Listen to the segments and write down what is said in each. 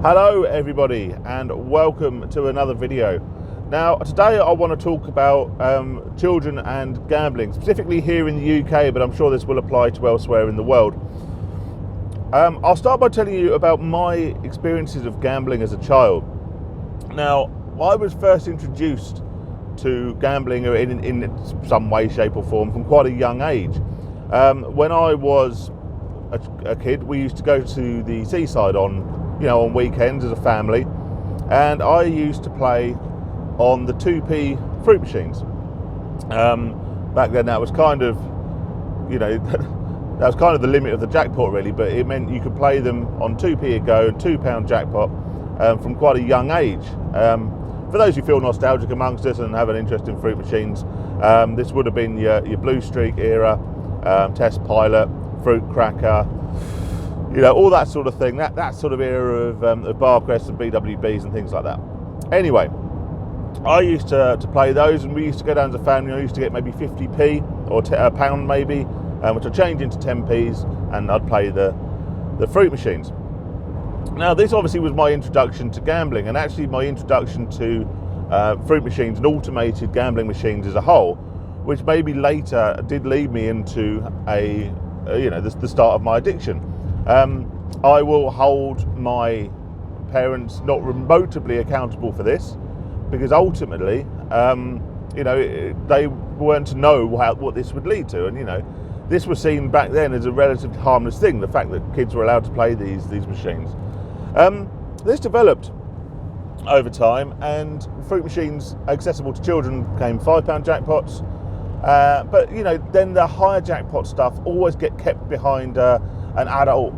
Hello everybody and welcome to another video. Now today I want to talk about children and gambling, specifically here in the UK, but I'm sure this will apply to elsewhere in the world. I'll start by telling you about my experiences of gambling as a child. Now I was first introduced to gambling in some way, shape or form from quite a young age. When I was a kid, we used to go to the seaside on weekends as a family, and I used to play on the 2p fruit machines. Back then that was kind of, that was kind of the limit of the jackpot really, but it meant you could play them on 2p a go, £2 jackpot, from quite a young age. For those who feel nostalgic amongst us and have an interest in fruit machines, this would have been your Blue Streak era, Test Pilot, Fruit Cracker, all that sort of thing, that sort of era of Barcrests and BWBs and things like that. Anyway, I used to play those, and we used to go down as a family. I used to get maybe 50p or a pound maybe, which I'd change into 10p's, and I'd play the fruit machines. Now this obviously was my introduction to gambling, and actually my introduction to fruit machines and automated gambling machines as a whole, which maybe later did lead me into the start of my addiction. I will hold my parents not remotely accountable for this, because ultimately, they weren't to know what this would lead to, and this was seen back then as a relatively harmless thing. The fact that kids were allowed to play these machines. This developed over time, and fruit machines accessible to children became £5 jackpots. But then the higher jackpot stuff always get kept behind an adult,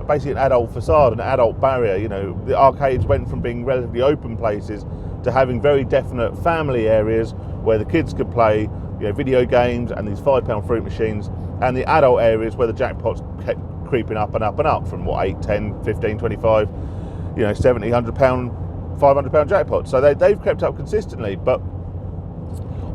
basically an adult facade, an adult barrier. The arcades went from being relatively open places to having very definite family areas where the kids could play, video games and these £5 fruit machines, and the adult areas where the jackpots kept creeping up and up and up from what, 8, 10, 15, 25, 70, £100, £500 jackpots. So they've kept up consistently, but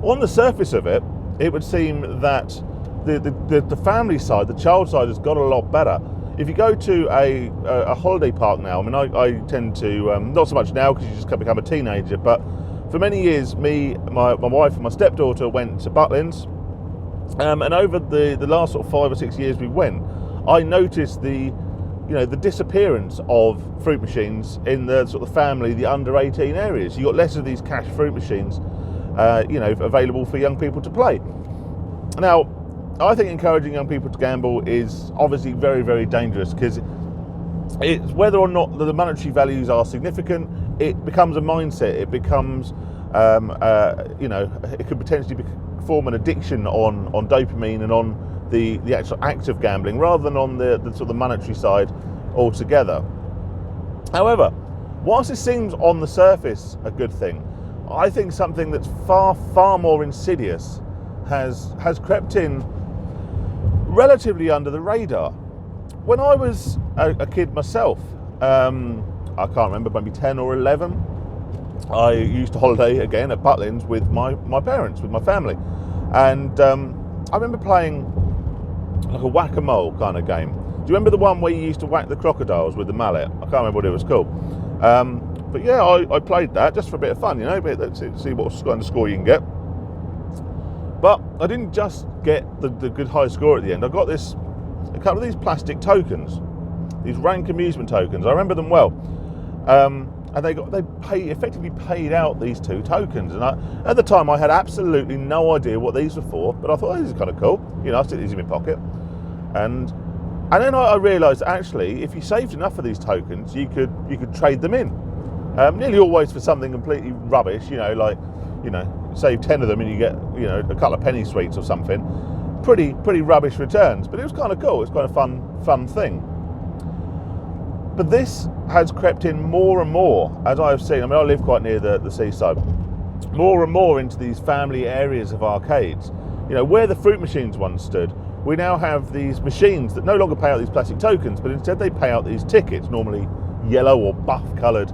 on the surface of it, it would seem that the family side, the child side, has got a lot better. If you go to a holiday park now, I tend to, not so much now because you just become a teenager, but for many years, my wife and my stepdaughter went to BUTLIN'S, and over the last sort of 5 or 6 years we went, I noticed the disappearance of fruit machines in the sort of family, the under 18 areas. You got less of these cash fruit machines available for young people to play. Now, I think encouraging young people to gamble is obviously very, very dangerous, because it's whether or not the monetary values are significant, it becomes a mindset. It becomes, it could potentially form an addiction on dopamine and on the actual act of gambling, rather than on the sort of monetary side altogether. However, whilst it seems on the surface a good thing, I think something that's far, far more insidious has crept in relatively under the radar. When I was a kid myself, I can't remember, maybe 10 or 11, I used to holiday again at BUTLIN'S with my parents, with my family, and I remember playing like a whack-a-mole kind of game. Do you remember the one where you used to whack the crocodiles with the mallet? I can't remember what it was called. But yeah, I played that just for a bit of fun, see what kind of score you can get. But I didn't just get the good high score at the end. I got a couple of these plastic tokens, these rank amusement tokens. I remember them well. And they effectively paid out these 2 tokens. And at the time I had absolutely no idea what these were for, but I thought, oh, this is kind of cool. I stick these in my pocket. And then I realised that actually, if you saved enough of these tokens, you could trade them in. Nearly always for something completely rubbish, save 10 of them and you get, a couple of penny sweets or something. Pretty rubbish returns, but it was kind of cool. It's quite a fun thing. But this has crept in more and more, as I have seen. I live quite near the seaside. More and more into these family areas of arcades. Where the fruit machines once stood, we now have these machines that no longer pay out these plastic tokens, but instead they pay out these tickets, normally yellow or buff-coloured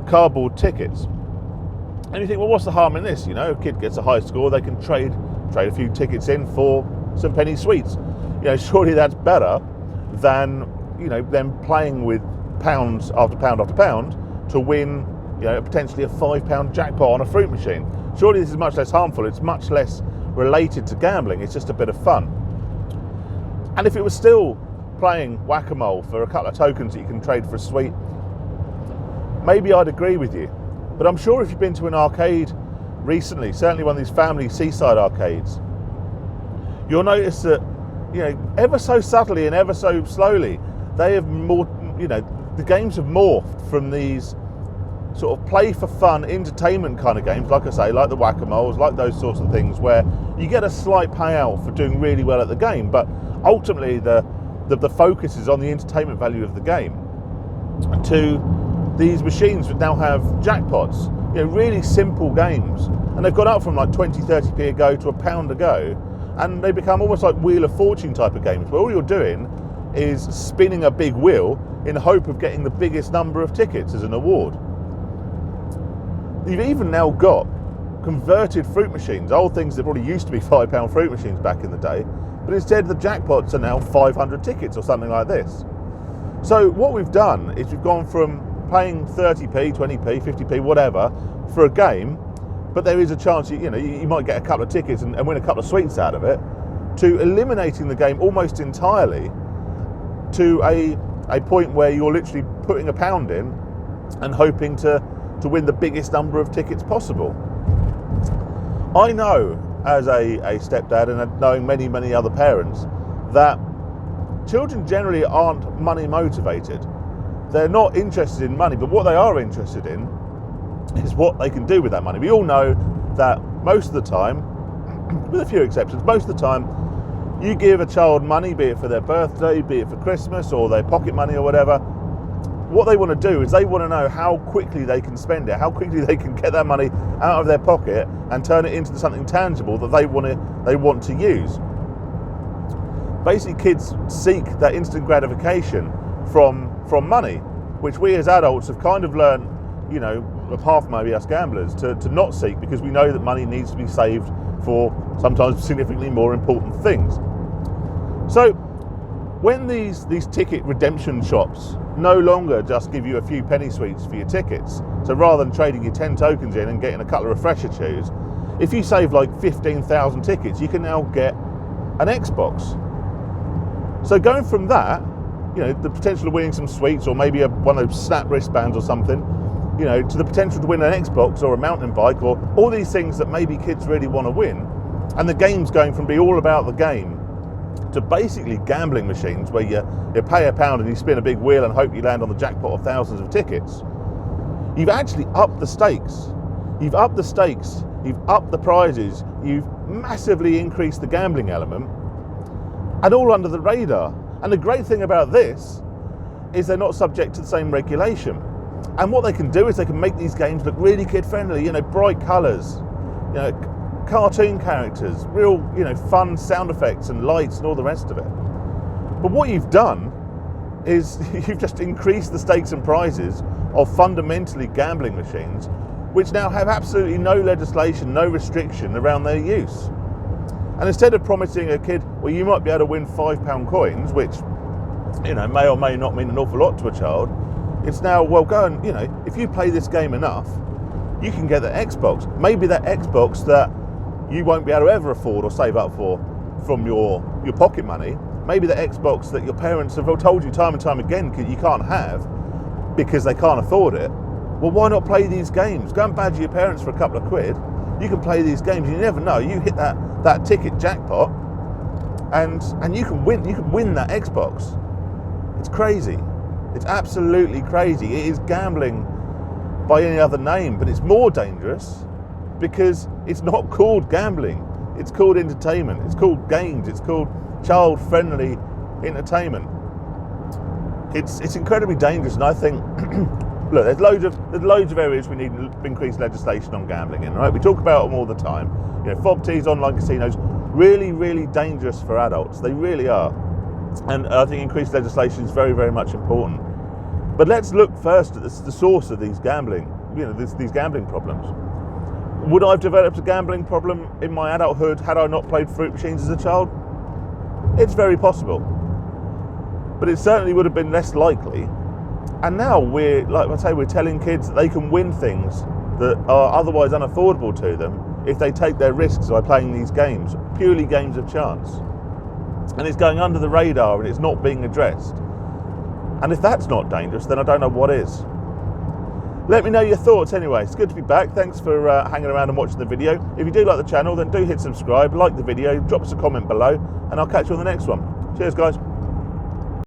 cardboard tickets. And you think, well, what's the harm in this? A kid gets a high score, they can trade a few tickets in for some penny sweets. Surely that's better than them playing with pounds after pound after pound to win, potentially a £5 jackpot on a fruit machine. Surely this is much less harmful. It's much less related to gambling. It's just a bit of fun. And if it was still playing whack-a-mole for a couple of tokens that you can trade for a sweet, maybe I'd agree with you. But I'm sure if you've been to an arcade recently, certainly one of these family seaside arcades, you'll notice that, ever so subtly and ever so slowly, they have more, the games have morphed from these sort of play for fun, entertainment kind of games, like I say, like the whack-a-moles, like those sorts of things, where you get a slight payout for doing really well at the game, but ultimately the focus is on the entertainment value of the game. To these machines that now have jackpots, really simple games, and they've gone up from like 20-30p a go to £1 a go, and they become almost like Wheel of Fortune type of games, where all you're doing is spinning a big wheel in the hope of getting the biggest number of tickets as an award. You've even now got converted fruit machines, old things that probably used to be £5 fruit machines back in the day, but instead the jackpots are now 500 tickets or something like this. So what we've done is we've gone from paying 30p, 20p, 50p, whatever, for a game, but there is a chance you might get a couple of tickets and win a couple of sweets out of it, to eliminating the game almost entirely to a point where you're literally putting £1 in and hoping to win the biggest number of tickets possible. I know, as a stepdad and knowing many, many other parents, that children generally aren't money motivated. They're not interested in money, but what they are interested in is what they can do with that money. We all know that most of the time, with a few exceptions, most of the time, you give a child money, be it for their birthday, be it for Christmas, or their pocket money or whatever. What they want to do is they want to know how quickly they can spend it, how quickly they can get that money out of their pocket and turn it into something tangible that they want to use. Basically, kids seek that instant gratification from money, which we as adults have kind of learned, apart from maybe us gamblers, to not seek, because we know that money needs to be saved for sometimes significantly more important things. So when these ticket redemption shops no longer just give you a few penny sweets for your tickets, so rather than trading your 10 tokens in and getting a couple of refresher chews, if you save like 15,000 tickets, you can now get an Xbox. So going from that, the potential of winning some sweets, or maybe one of those snap wristbands or something, to the potential to win an Xbox or a mountain bike, or all these things that maybe kids really want to win, and the game's going from being all about the game to basically gambling machines where you pay £1 and you spin a big wheel and hope you land on the jackpot of thousands of tickets. You've actually upped the stakes. You've upped the stakes, you've upped the prizes, you've massively increased the gambling element, and all under the radar. And the great thing about this is they're not subject to the same regulation. And what they can do is they can make these games look really kid-friendly, bright colours, cartoon characters, real, fun sound effects and lights and all the rest of it. But what you've done is you've just increased the stakes and prizes of fundamentally gambling machines, which now have absolutely no legislation, no restriction around their use. And instead of promising a kid, well, you might be able to win £5 coins, which, may or may not mean an awful lot to a child, it's now, well, go and, if you play this game enough, you can get the Xbox. Maybe that Xbox that you won't be able to ever afford or save up for from your pocket money. Maybe the Xbox that your parents have told you time and time again you can't have because they can't afford it. Well, why not play these games? Go and badger your parents for a couple of quid. You can play these games. You never know. You hit that ticket jackpot, and you can win that Xbox. It's crazy. It's absolutely crazy. It is gambling by any other name, but it's more dangerous because it's not called gambling. It's called entertainment. It's called games. It's called child-friendly entertainment. It's incredibly dangerous, and I think look, there's loads of areas we need increased legislation on gambling in, right? We talk about them all the time. FOBTs, online casinos, really, really dangerous for adults. They really are. And I think increased legislation is very, very much important. But let's look first at the source of these gambling, these gambling problems. Would I have developed a gambling problem in my adulthood had I not played fruit machines as a child? It's very possible. But it certainly would have been less likely And now we're, like I say, we're telling kids that they can win things that are otherwise unaffordable to them if they take their risks by playing these games, purely games of chance. And it's going under the radar and it's not being addressed. And if that's not dangerous, then I don't know what is. Let me know your thoughts anyway. It's good to be back. Thanks for hanging around and watching the video. If you do like the channel, then do hit subscribe, like the video, drop us a comment below, and I'll catch you on the next one. Cheers, guys.